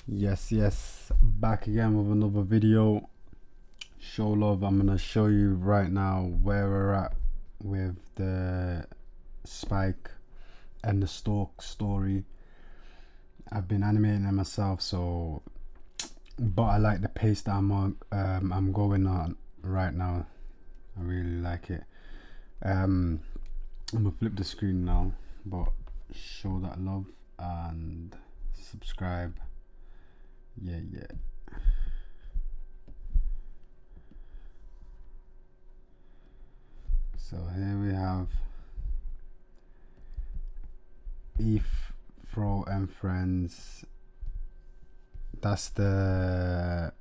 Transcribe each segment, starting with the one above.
Yes, back again with another video. Show love. I'm gonna show you right now where we're at with the Spike and the Stalk story. I've been animating it myself, but I like the pace that I'm going on right now. I really like it. I'm gonna flip the screen now, but show that love and subscribe. Yeah. So here we have Eve, Fro and Friends. That's the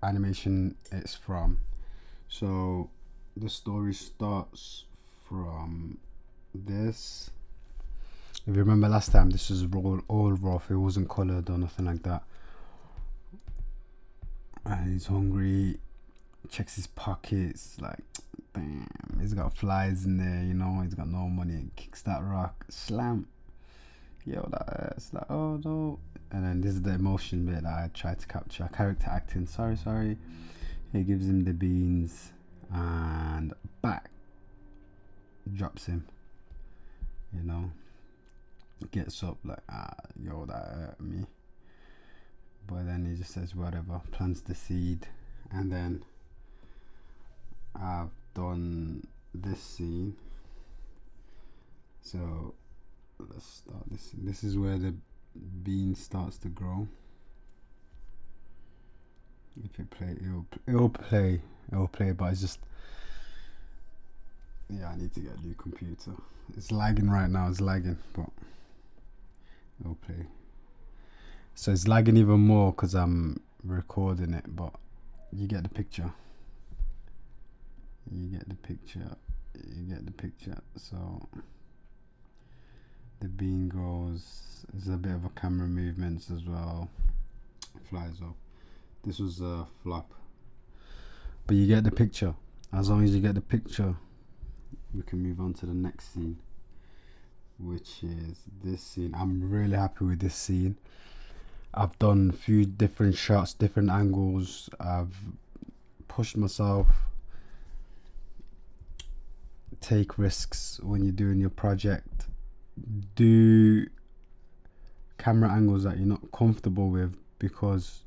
animation it's from. So the story starts from this. If you remember last time, this was all rough. It wasn't colored or nothing like that. And he's hungry. Checks his pockets, like, damn, he's got flies in there, you know, he's got no money. Kicks that rock, slam. Yo, that's like, oh no. And then this is the emotion bit that I tried to capture. Character acting, sorry. He gives him the beans and back drops him, you know. Gets up like, yo, that hurt me. But then he just says whatever, plants the seed. And then I've done this scene, so let's start this. This is where the bean starts to grow. If it play, it'll play, but it's just, yeah, I need to get a new computer. It's lagging right now, but it'll play. So it's lagging even more because I'm recording it, but you get the picture. So the bean grows. There's a bit of a camera movements as well. It flies up. This was a flop, but you get the picture. As long as you get the picture, we can move on to the next scene, which is this scene. I'm really happy with this scene. I've done a few different shots, different angles. I've pushed myself. Take risks when you're doing your project. Do camera angles that you're not comfortable with, because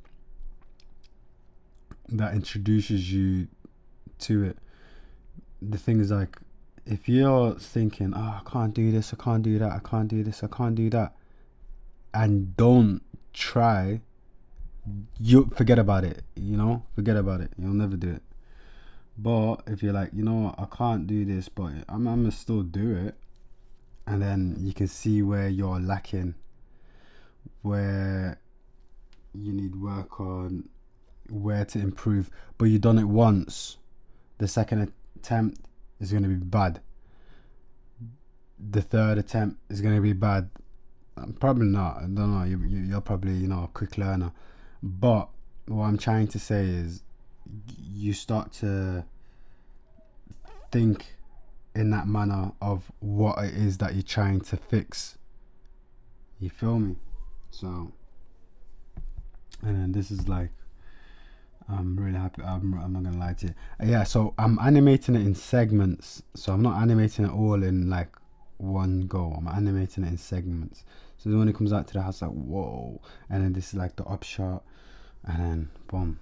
that introduces you to it. The thing is, like, if you're thinking, I can't do this, I can't do that, I can't do this, I can't do that, and don't try, you forget about it, you'll never do it. But if you're like, I can't do this, but I'm gonna still do it, and then you can see where you're lacking, where you need work on, where to improve. But you've done it once, the second attempt is going to be bad, the third attempt is going to be bad. Probably not, I don't know, you're probably a quick learner. But what I'm trying to say is, you start to think in that manner of what it is that you're trying to fix. You feel me? So, and then this is like, I'm really happy. I'm not gonna lie to you. Yeah, so I'm animating it in segments. So I'm not animating it all in like one go. I'm animating it in segments. So then when it comes out to the house, like, whoa. And then this is like the up shot, and then boom.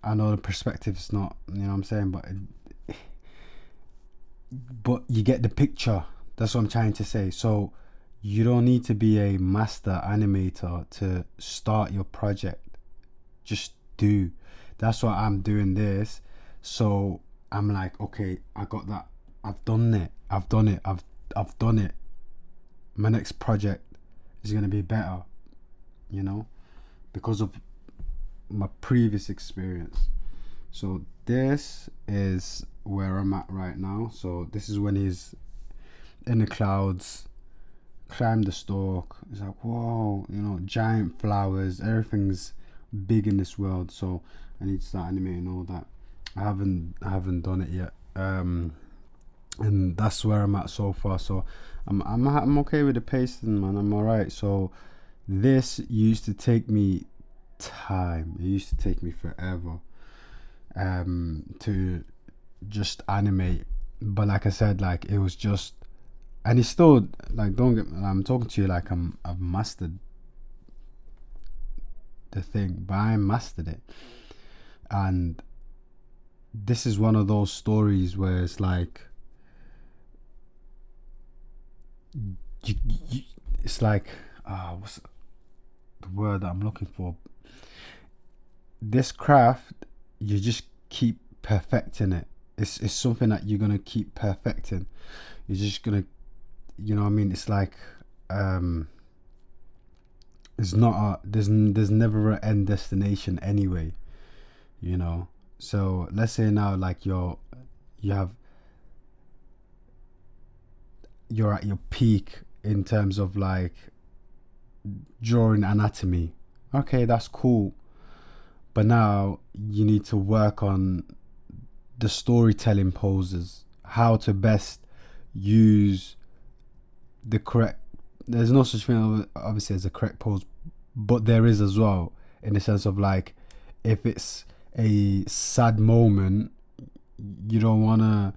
I know the perspective is not, what I'm saying, but you get the picture. That's what I'm trying to say. So you don't need to be a master animator to start your project. Just do. That's why I'm doing this. So I'm like, okay, I got that. I've done it. My next project is gonna be better, because of my previous experience. So this is where I'm at right now. So this is when he's in the clouds, climbed the stalk. It's like, whoa, giant flowers, everything's big in this world. So I need to start animating all that. I haven't done it yet. And that's where I'm at so far. So I'm okay with the pacing, man. I'm alright. So This used to take me time. It used to take me forever to just animate. But like I said, like it was just, and it's still like, don't get, I'm talking to you like I've mastered the thing, but I mastered it. And this is one of those stories where it's like you, it's like what's the word that I'm looking for? This craft, you just keep perfecting it. It's something that you're gonna keep perfecting. You're just gonna, you know what I mean? It's like it's not there's never an end destination anyway, you know. So let's say now, like you have, you're at your peak in terms of like drawing anatomy. Okay, that's cool. But now you need to work on the storytelling poses, how to best use the correct, there's no such thing obviously as a correct pose, but there is as well, in the sense of like, if it's a sad moment, you don't want to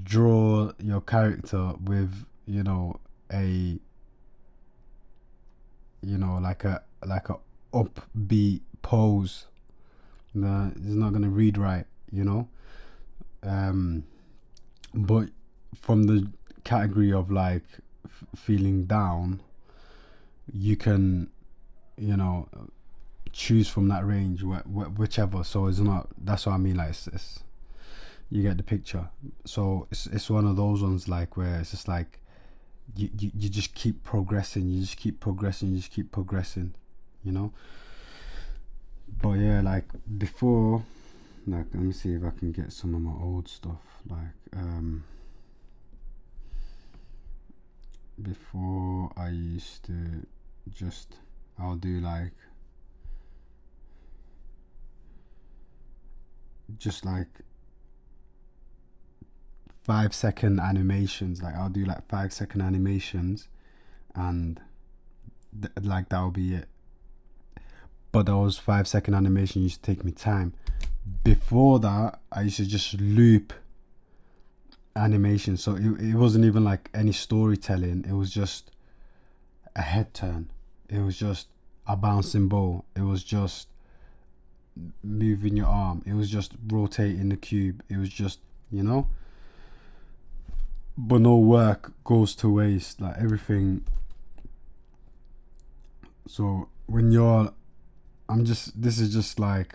draw your character with, you know, a, you know, like a upbeat pose. No, it's not gonna read right, you know. But from the category of like feeling down, you can, you know, choose from that range, whichever. So it's not, that's what I mean, like it's you get the picture. So it's one of those ones like where it's just like you just keep progressing, you just keep progressing, you just keep progressing, you know. But yeah, like before, like let me see if I can get some of my old stuff. Like before I used to just, I'll do like just like 5-second animations. Like I'll do like 5-second animations, and like that'll be it. But those 5-second animations used to take me time. Before that, I used to just loop animation, so it wasn't even like any storytelling. It was just a head turn. It was just a bouncing ball. It was just moving your arm. It was just rotating the cube. It was just, you know. But no work goes to waste. Like everything. So when you're, I'm just, this is just like,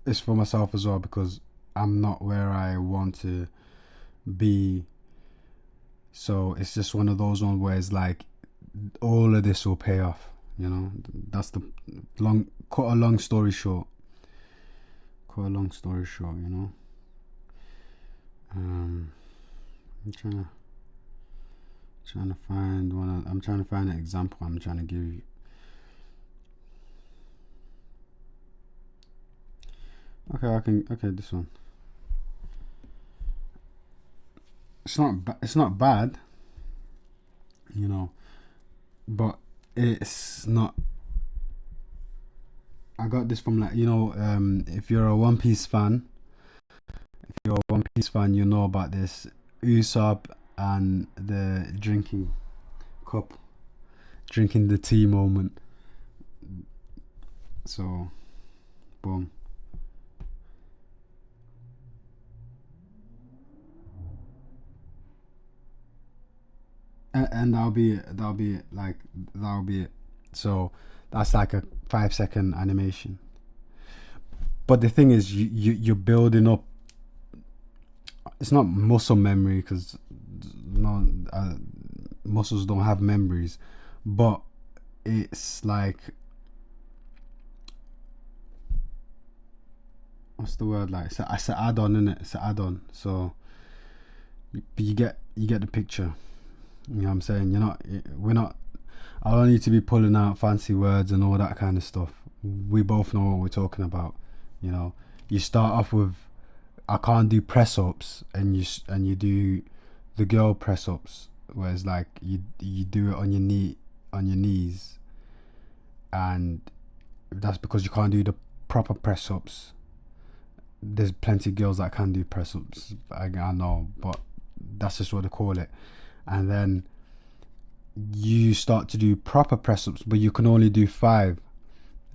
it's for myself as well, because I'm not where I want to be. So it's just one of those ones where it's like all of this will pay off, you know. That's the cut a long story short, you know. I'm trying to find one. I'm trying to find an example I'm trying to give you. Okay, this one. It's not bad, you know, but it's not. I got this from, like, you know, if you're a One Piece fan, you know about this Usopp and the drinking cup, drinking the tea moment. So, boom. And that'll be it. That'll be it. So that's like a 5-second animation. But the thing is, you're building up. It's not muscle memory, because no, muscles don't have memories, but it's like, what's the word, like it's an add-on, isn't it? It's an add-on. So you get the picture. You know what I'm saying? We're not. I don't need to be pulling out fancy words and all that kind of stuff. We both know what we're talking about. You know, you start off with, I can't do press ups, and you do the girl press ups, whereas like you do it on your knees, and that's because you can't do the proper press ups. There's plenty of girls that can do press ups, I know, but that's just what they call it. And then you start to do proper press ups, but you can only do 5,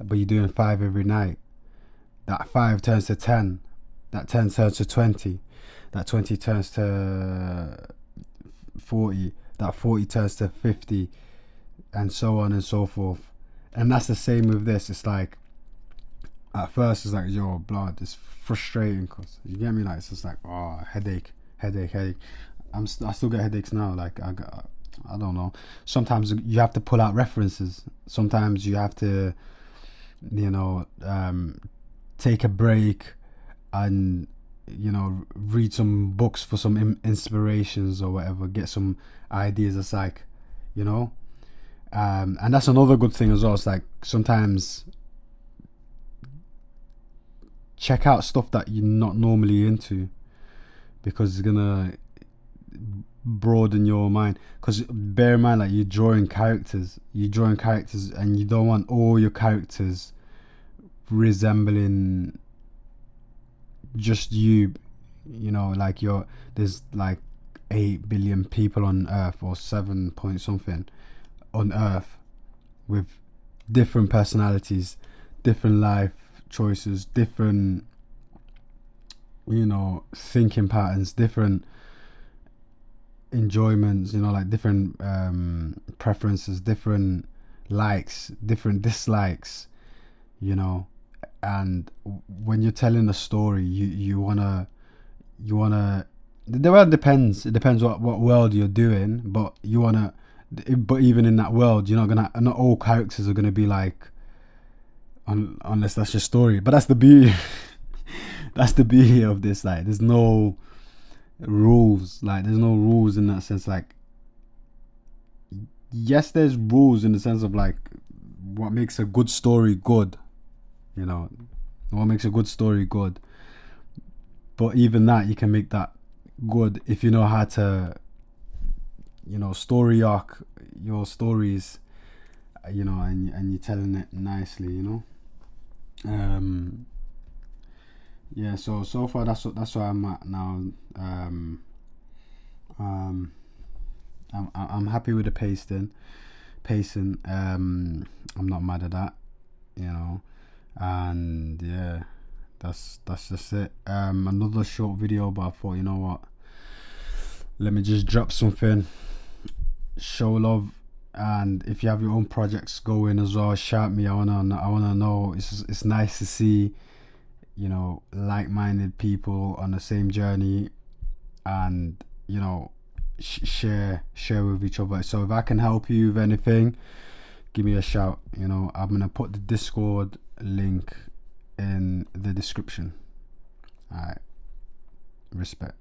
but you're doing 5 every night. That 5 turns to 10, that 10 turns to 20, that 20 turns to 40, that 40 turns to 50, and so on and so forth. And that's the same with this. It's like, at first it's like, yo, blood, it's frustrating, cause you get me, like it's just like, oh, headache. I still get headaches now. Like I don't know. Sometimes you have to pull out references. Sometimes you have to, take a break and read some books for some inspirations or whatever. Get some ideas. It's like, and that's another good thing as well. It's like sometimes check out stuff that you're not normally into, because it's gonna broaden your mind. Because bear in mind, like you're drawing characters and you don't want all your characters resembling just you. Like there's like 8 billion people on Earth, or 7 point something on Earth, with different personalities, different life choices, different thinking patterns, different enjoyments, like different preferences, different likes, different dislikes, and when you're telling a story, you wanna the world depends. It depends what world you're doing, but but even in that world, not all characters are gonna be like, unless that's your story. But that's the beauty. That's the beauty of this. Like, there's no rules. Like, there's no rules in that sense. Like, yes, there's rules in the sense of like what makes a good story good. What makes a good story good. But even that, you can make that good if you know how to, story arc your stories, and you're telling it nicely, yeah. So far that's where I'm at now. I'm happy with the pacing. I'm not mad at that, and yeah, that's just it. Another short video, but I thought, you know what, let me just drop something, show love. And if you have your own projects going as well, shout me. I wanna know. It's nice to see, like-minded people on the same journey, and share with each other. So if I can help you with anything, give me a shout. I'm gonna put the Discord link in the description. All right, respect.